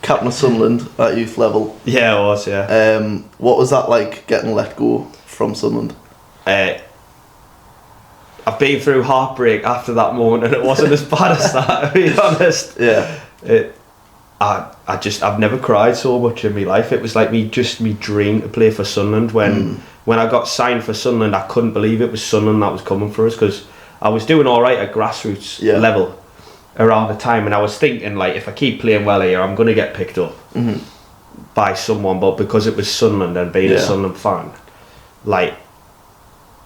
captain of Sunderland at youth level. Yeah, it was, yeah. What was that like, getting let go from Sunderland? I've been through heartbreak after that moment, and it wasn't as bad as that, to be honest. Yeah. I've never cried so much in my life. It was like me dream to play for Sunderland. When I got signed for Sunderland, I couldn't believe it was Sunderland that was coming for us, because I was doing all right at grassroots level around the time, and I was thinking, like, if I keep playing well here, I'm going to get picked up by someone. But because it was Sunderland and being a Sunderland fan, like,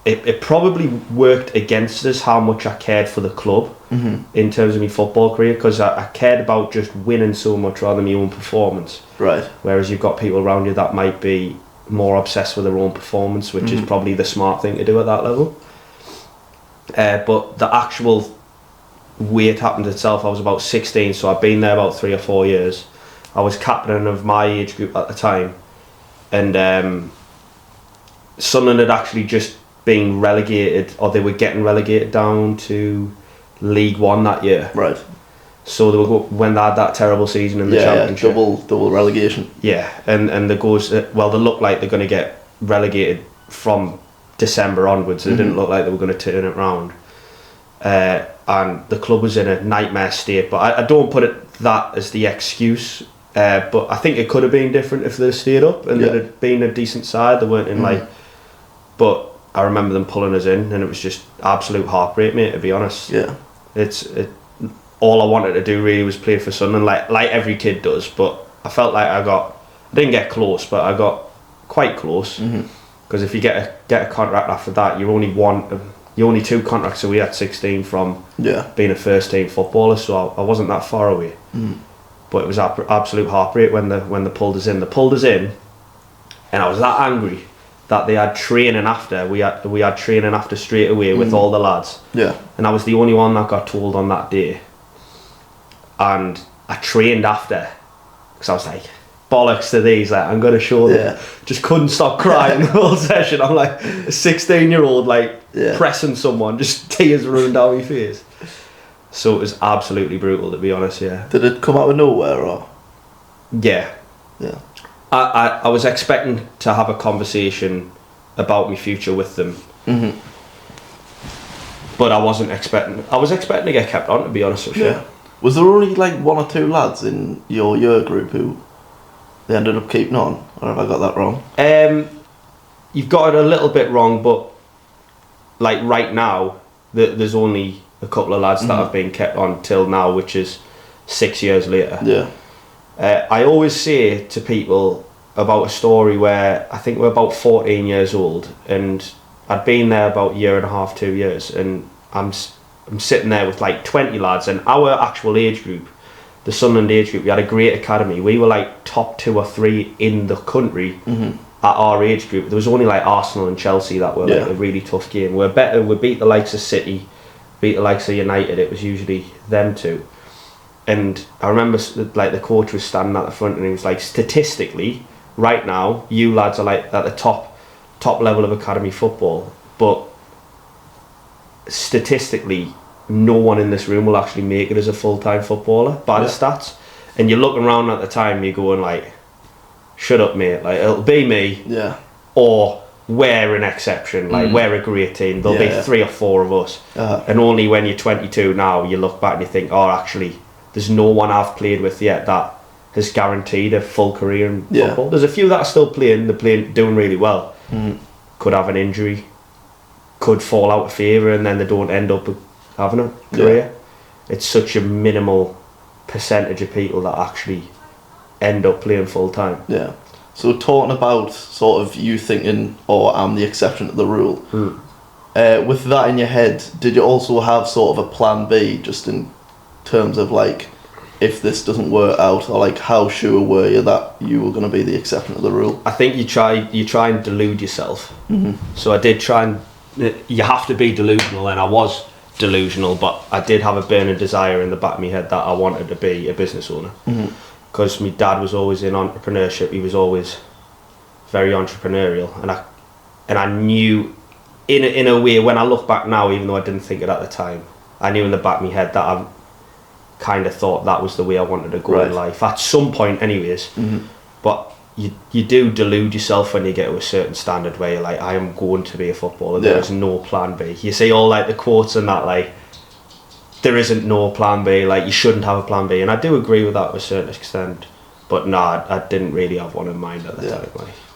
it probably worked against us how much I cared for the club in terms of my football career, because I cared about just winning so much rather than my own performance. Right. Whereas you've got people around you that might be more obsessed with their own performance, which is probably the smart thing to do at that level. But the actual way it happened itself, I was about 16, so I'd been there about 3 or 4 years. I was captain of my age group at the time, and Sunderland had actually just been relegated, or they were getting relegated down to League One that year. Right. So they were when they had that terrible season in the Championship. Double relegation. Yeah, and the goes, well, they look like they're going to get relegated from December onwards. They didn't look like they were going to turn it round. And the club was in a nightmare state, but I don't put that as the excuse. But I think it could have been different if they'd stayed up and they'd have been a decent side. They weren't in like, but I remember them pulling us in, and it was just absolute heartbreak, mate, to be honest. Yeah. All I wanted to do really was play for Sunderland, like every kid does, but I felt like I didn't get close, but I got quite close. Because if you get a contract after that, you're only 2 contracts away at 16 from being a first team footballer, so I wasn't that far away. But it was absolute heartbreak when they pulled us in. They pulled us in, and I was that angry that they had training after. We had training after straight away with all the lads. Yeah. And I was the only one that got told on that day. And I trained after, because I was like, bollocks to these, like, I'm going to show them. Just couldn't stop crying the whole session. I'm like a 16-year-old, like, pressing someone, just tears running down my face. So it was absolutely brutal, to be honest, yeah. Did it come out of nowhere, or? Yeah. Yeah. I was expecting to have a conversation about my future with them. But I was expecting to get kept on, to be honest with you. Yeah. Was there only like 1 or 2 lads in your year group who they ended up keeping on, or have I got that wrong? You've got it a little bit wrong, but like right now, there's only a couple of lads that have been kept on till now, which is 6 years later. Yeah. I always say to people about a story where I think we're about 14 years old, and I'd been there about 1.5 to 2 years, and I'm sitting there with like 20 lads, and our actual age group, the Sunderland age group, we had a great academy. We were like top 2 or 3 in the country at our age group. There was only like Arsenal and Chelsea that were like a really tough game. We're better. We beat the likes of City, beat the likes of United. It was usually them two. And I remember like the coach was standing at the front, and he was like, statistically, right now, you lads are like at the top level of academy football, but statistically, no one in this room will actually make it as a full-time footballer by the stats. And you're looking around at the time, you're going like, shut up, mate, like, it'll be me, or we're an exception, like we're a great team, there'll be 3 or 4 of us. And only when you're 22 now, you look back and you think, oh, actually, there's no one I've played with yet that has guaranteed a full career in football. There's a few that are still playing, doing really well. Could have an injury, could fall out of favour, and then they don't end up having a career. It's such a minimal percentage of people that actually end up playing full time. Yeah. So talking about sort of you thinking, oh, I'm the exception to the rule. With that in your head, did you also have sort of a plan B, just in terms of like, if this doesn't work out, or like how sure were you that you were going to be the exception to the rule? I think you try and delude yourself. So I did try and, you have to be delusional, and I was delusional, but I did have a burning desire in the back of my head that I wanted to be a business owner, because my dad was always in entrepreneurship. He was always very entrepreneurial, and I knew in a way, when I look back now, even though I didn't think it at the time, I knew in the back of my head that kind of thought that was the way I wanted to go in life at some point, anyways. But you do delude yourself when you get to a certain standard where you're like, I am going to be a footballer. There is no plan B. You see all like the quotes and that, like, there isn't no plan B. Like, you shouldn't have a plan B, and I do agree with that to a certain extent. But nah, I didn't really have one in mind at the time. Like.